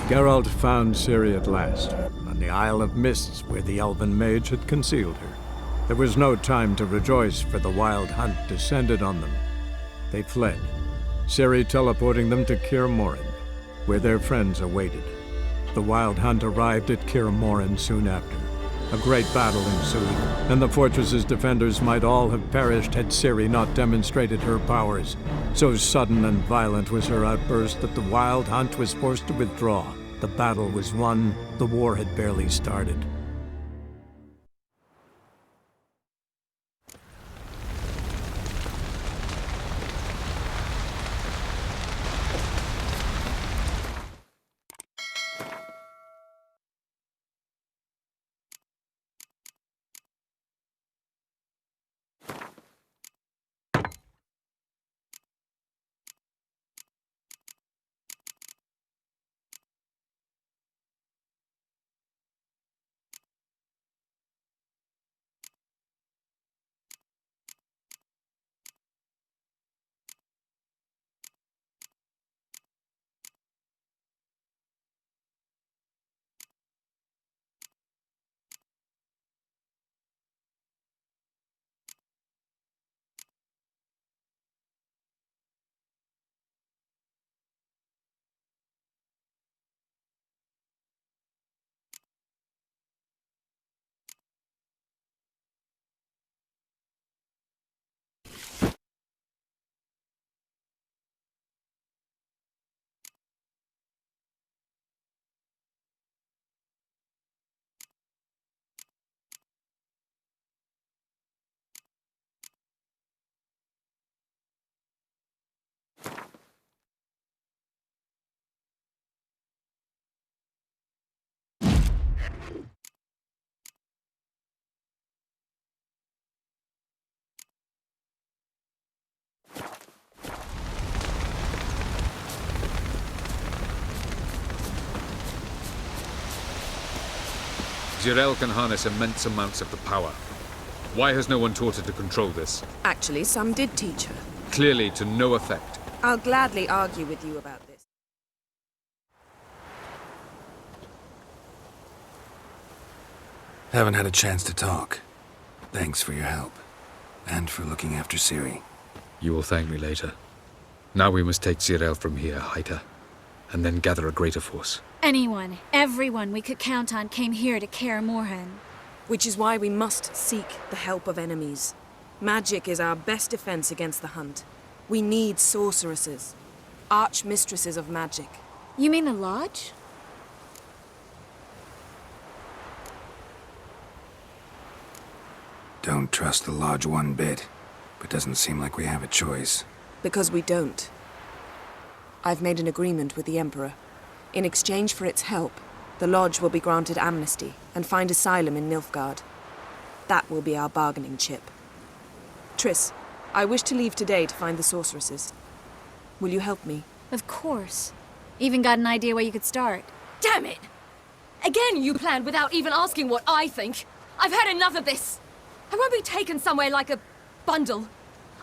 Geralt found Ciri at last, on the Isle of Mists where the elven mage had concealed her. There was no time to rejoice, for the wild hunt descended on them. They fled, Ciri teleporting them to Kaer Morhen, where their friends awaited. The wild hunt arrived at Kaer Morhen soon after. A great battle ensued, and the fortress's defenders might all have perished had Ciri not demonstrated her powers. So sudden and violent was her outburst that the wild hunt was forced to withdraw. The battle was won, the war had barely started. Geralt can harness immense amounts of the power. Why has no one taught her to control this? Actually, some did teach her. Clearly to no effect. I'll gladly argue with you about this. Haven't had a chance to talk. Thanks for your help. And for looking after Ciri. You will thank me later. Now we must take Geralt from here, hide her, and then gather a greater force. Anyone, everyone we could count on came here to Kaer Morhen. Which is why we must seek the help of enemies. Magic is our best defense against the hunt. We need sorceresses. Archmistresses of magic. You mean the Lodge? Don't trust the Lodge one bit, but doesn't seem like we have a choice. Because we don't. I've made an agreement with the Emperor. In exchange for its help, the Lodge will be granted amnesty and find asylum in Nilfgaard. That will be our bargaining chip. Triss, I wish to leave today to find the sorceresses. Will you help me? Of course. Even got an idea where you could start. Damn it! Again you planned without even asking what I think. I've had enough of this. I won't be taken somewhere like a bundle.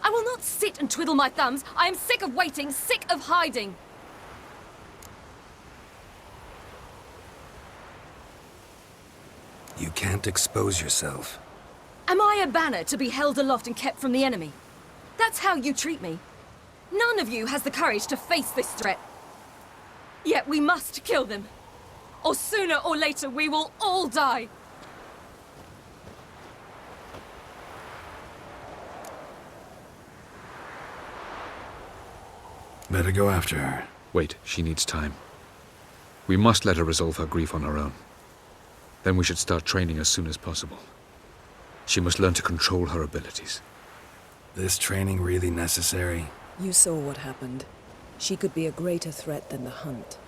I will not sit and twiddle my thumbs. I am sick of waiting, sick of hiding. You can't expose yourself. Am I a banner to be held aloft and kept from the enemy? That's how you treat me. None of you has the courage to face this threat. Yet we must kill them. Or sooner or later we will all die. Better go after her. Wait, she needs time. We must let her resolve her grief on her own. Then we should start training as soon as possible. She must learn to control her abilities. This training really necessary? You saw what happened. She could be a greater threat than the hunt.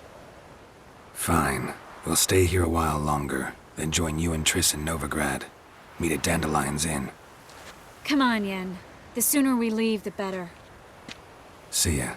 Fine. We'll stay here a while longer, then join you and Triss in Novigrad. Meet at Dandelion's Inn. Come on, Yen. The sooner we leave, the better. See ya.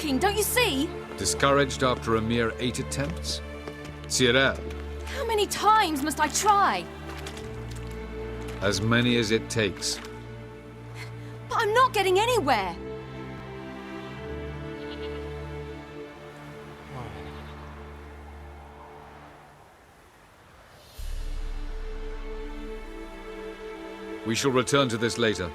working, don't you see? Discouraged after a mere 8 attempts? Cyril, How many times must I try? as many as it takes. But I'm not getting anywhere. We shall return to this later.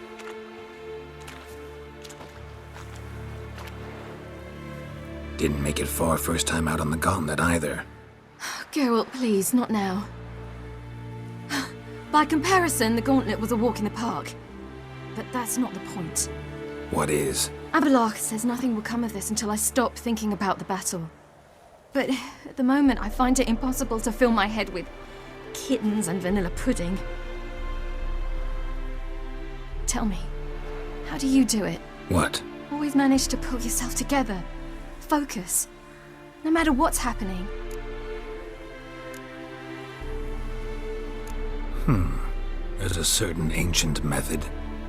Didn't make it far first time out on the gauntlet either. Geralt, please, not now. By comparison, the gauntlet was a walk in the park. But that's not the point. What is? Abelard says nothing will come of this until I stop thinking about the battle. But at the moment, I find it impossible to fill my head with kittens and vanilla pudding. Tell me, how do you do it? What? Always manage to pull yourself together. Focus. No matter what's happening. There's a certain ancient method.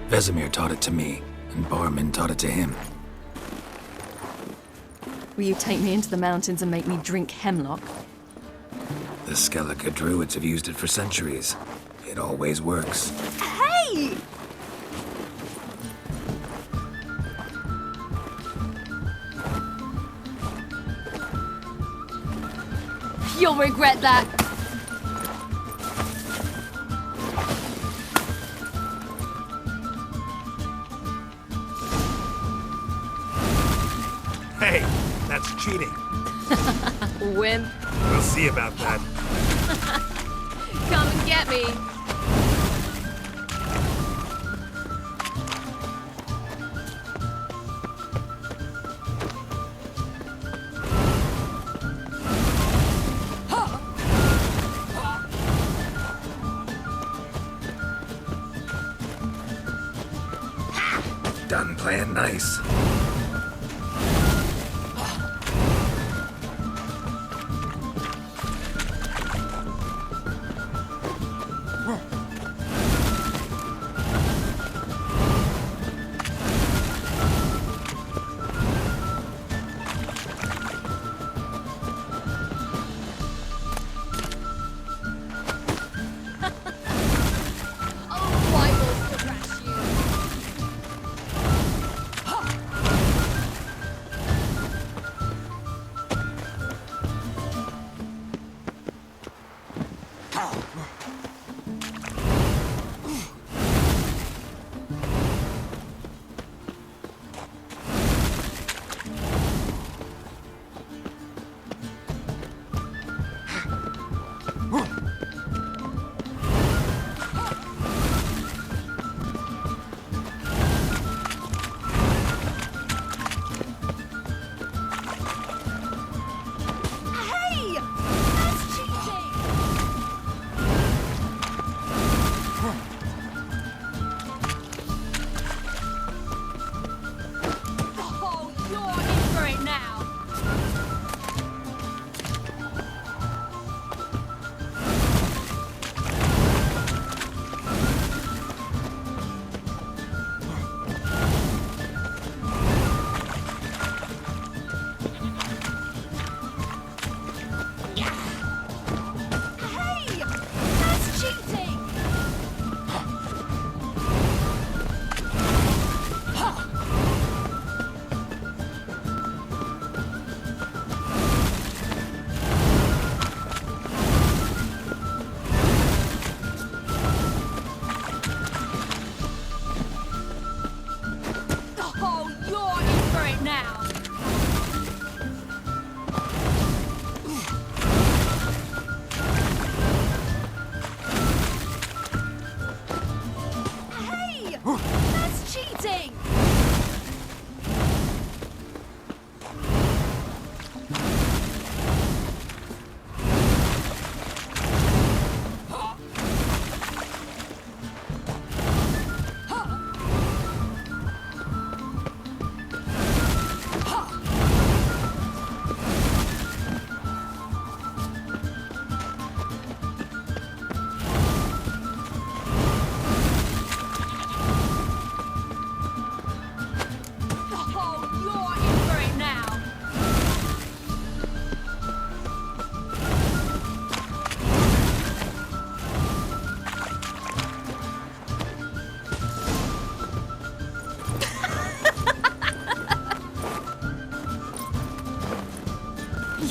Vesemir taught it to me, and Barman taught it to him. Will you take me into the mountains and make me drink hemlock? The Skellige druids have used it for centuries. It always works. Hey! You'll regret that. Hey, that's cheating. Wimp. We'll see about that. Come and get me. Done playing nice.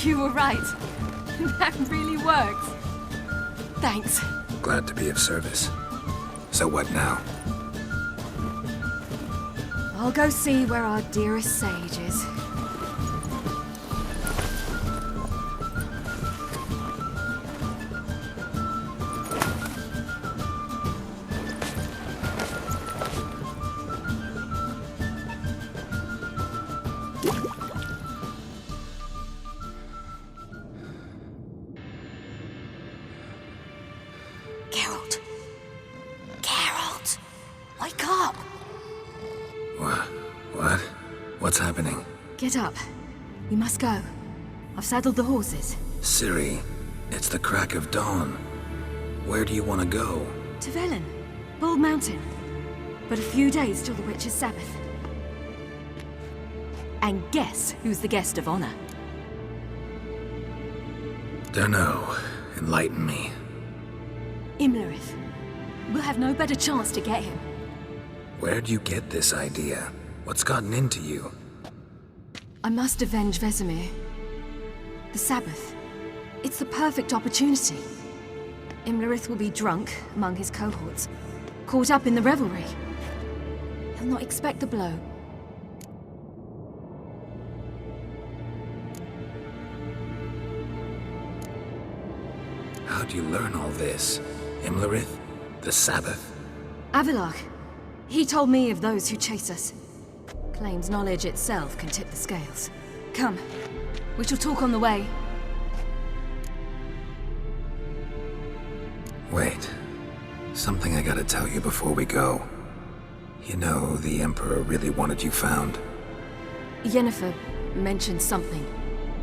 You were right. That really works. Thanks. Glad to be of service. So what now? I'll go see where our dearest sage is. Geralt. Geralt. Wake up. What? What's happening? Get up. We must go. I've saddled the horses. Ciri, it's the crack of dawn. Where do you want to go? To Velen. Bald Mountain. But a few days till the Witch's Sabbath. And guess who's the guest of honor? Dunno. Enlighten me. Imlerith. We'll have no better chance to get him. Where'd you get this idea? What's gotten into you? I must avenge Vesemir. The Sabbath. It's the perfect opportunity. Imlerith will be drunk among his cohorts, caught up in the revelry. He'll not expect the blow. How'd you learn all this? Imlerith? The Sabbath? Avilark. He told me of those who chase us. Claims knowledge itself can tip the scales. Come. We shall talk on the way. Wait. Something I gotta tell you before we go. You know, the Emperor really wanted you found. Yennefer mentioned something.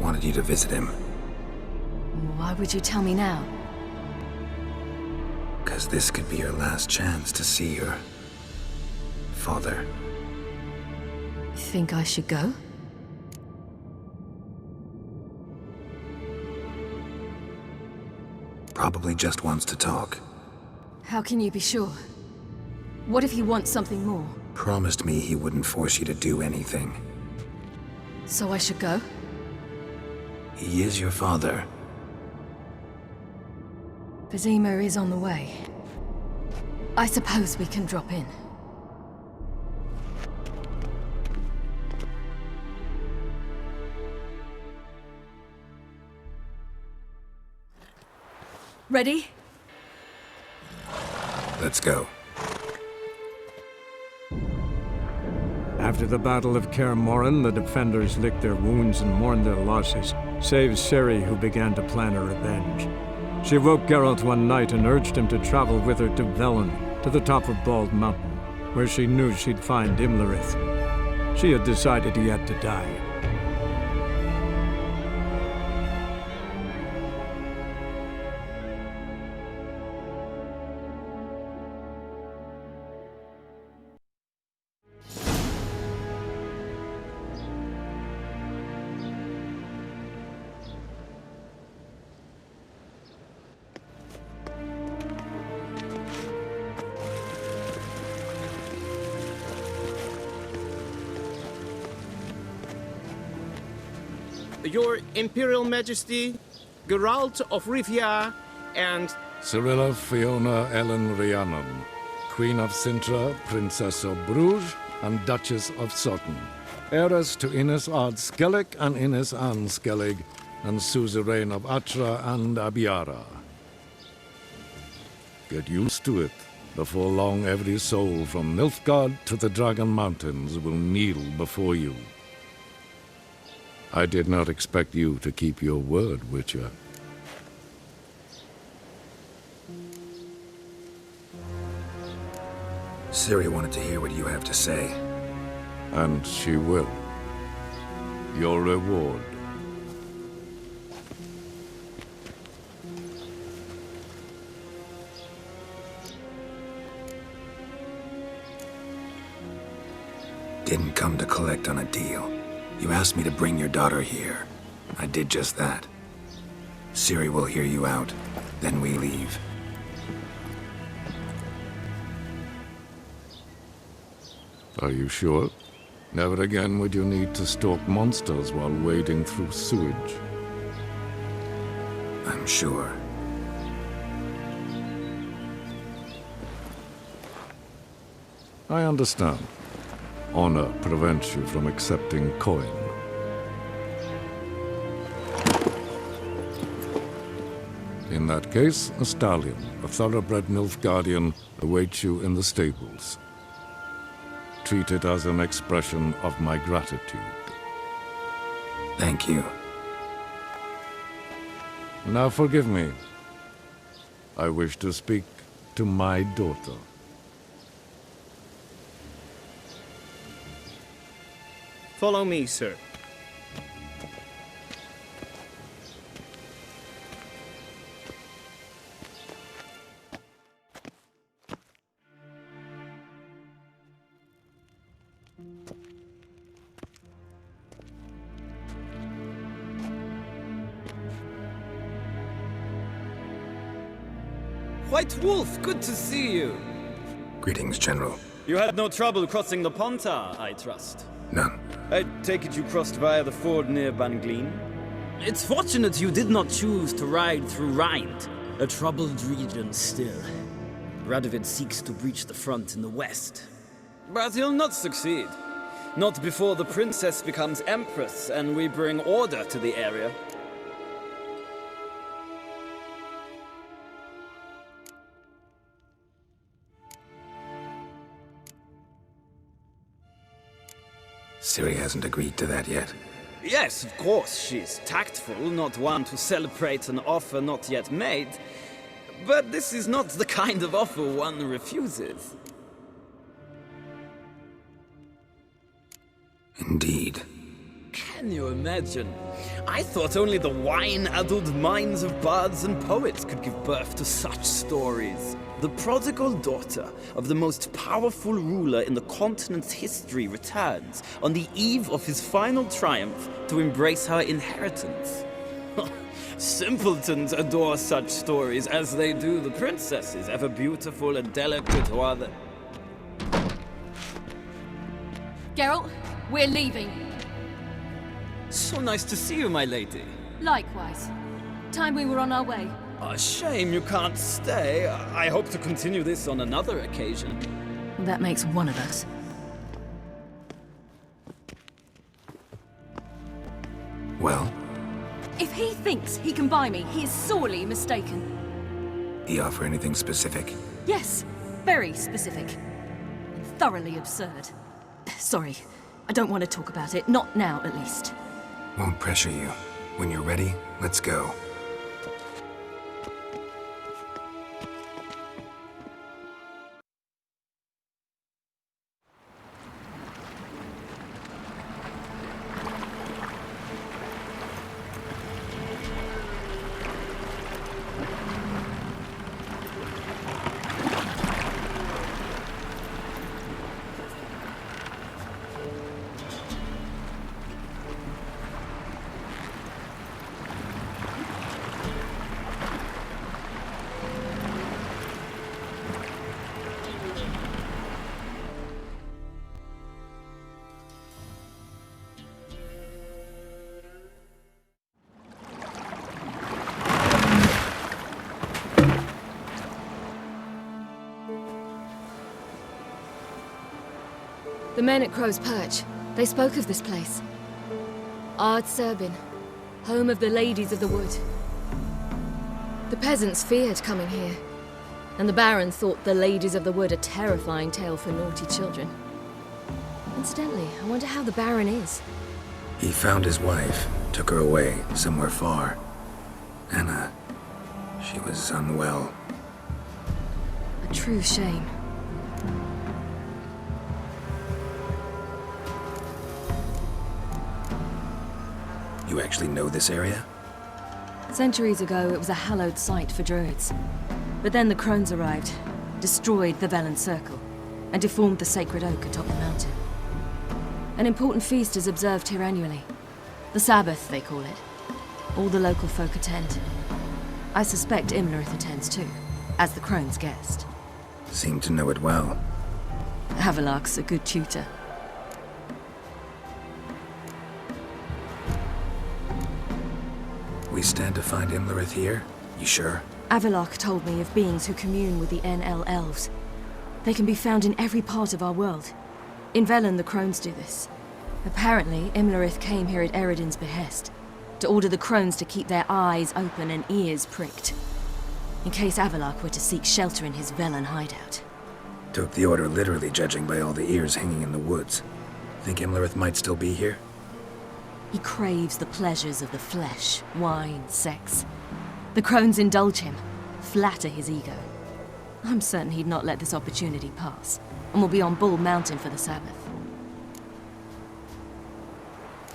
Wanted you to visit him. Why would you tell me now? 'Cause this could be your last chance to see your father. Think I should go? Probably just wants to talk. How can you be sure? What if he wants something more? Promised me he wouldn't force you to do anything. So I should go? He is your father. Vizima is on the way. I suppose we can drop in. Ready? Let's go. After the Battle of Kaer Morhen, the defenders licked their wounds and mourned their losses, save Ciri, who began to plan a revenge. She woke Geralt one night and urged him to travel with her to Velen, to the top of Bald Mountain, where she knew she'd find Imlerith. She had decided he had to die. Your Imperial Majesty, Geralt of Rivia, and Cirilla Fiona Ellen Rhiannon, Queen of Sintra, Princess of Bruges, and Duchess of Zoltan, heiress to Innes Ard Skellig and Innes Anne Skellig, and suzerain of Atra and Abiara. Get used to it. Before long, every soul from Nilfgaard to the Dragon Mountains will kneel before you. I did not expect you to keep your word, Witcher. Ciri wanted to hear what you have to say. And she will. Your reward. Didn't come to collect on a deal. You asked me to bring your daughter here. I did just that. Ciri will hear you out, then we leave. Are you sure? Never again would you need to stalk monsters while wading through sewage. I'm sure. I understand. Honor prevents you from accepting coin. In that case, a stallion, a thoroughbred Nilfgaardian, awaits you in the stables. Treat it as an expression of my gratitude. Thank you. Now forgive me. I wish to speak to my daughter. Follow me, sir. White Wolf, good to see you. Greetings, General. You had no trouble crossing the Pontar, I trust. None. I take it you crossed via the ford near Banglin? It's fortunate you did not choose to ride through Rind, a troubled region still. Radovid seeks to breach the front in the west. But he'll not succeed. Not before the princess becomes Empress and we bring order to the area. Ciri hasn't agreed to that yet. Yes, of course, she's tactful, not one to celebrate an offer not yet made. But this is not the kind of offer one refuses. Indeed. Can you imagine? I thought only the wine-addled minds of bards and poets could give birth to such stories. The prodigal daughter of the most powerful ruler in the continent's history returns on the eve of his final triumph to embrace her inheritance. Simpletons adore such stories as they do the princesses, ever beautiful and delicate while the... Geralt, we're leaving. So nice to see you, my lady. Likewise. Time we were on our way. A shame you can't stay. I hope to continue this on another occasion. That makes one of us. Well? If he thinks he can buy me, he is sorely mistaken. He offer anything specific? Yes, very specific. And thoroughly absurd. Sorry, I don't want to talk about it. Not now, at least. Won't pressure you. When you're ready, let's go. The men at Crow's Perch, they spoke of this place. Ard Serbin, home of the Ladies of the Wood. The peasants feared coming here, and the Baron thought the Ladies of the Wood a terrifying tale for naughty children. Incidentally, I wonder how the Baron is. He found his wife, took her away, somewhere far. Anna, she was unwell. A true shame. You actually know this area? Centuries ago, it was a hallowed site for druids. But then the crones arrived, destroyed the Velen Circle, and deformed the sacred oak atop the mountain. An important feast is observed here annually. The Sabbath, they call it. All the local folk attend. I suspect Imlerith attends too, as the crone's guest. Seem to know it well. Havelark's a good tutor. we stand to find Imlerith here? You sure? Avalok told me of beings who commune with the NL elves. They can be found in every part of our world. In Velen, the crones do this. Apparently, Imlerith came here at Eredin's behest, to order the crones to keep their eyes open and ears pricked, in case Avalok were to seek shelter in his Velen hideout. Took the order literally, judging by all the ears hanging in the woods. Think Imlerith might still be here? He craves the pleasures of the flesh, wine, sex. The crones indulge him, flatter his ego. I'm certain he'd not let this opportunity pass, and will be on Bull Mountain for the Sabbath.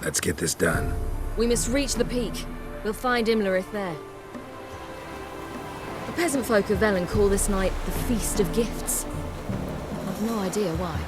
Let's get this done. We must reach the peak. We'll find Imlerith there. The peasant folk of Velen call this night the Feast of Gifts. I've no idea why.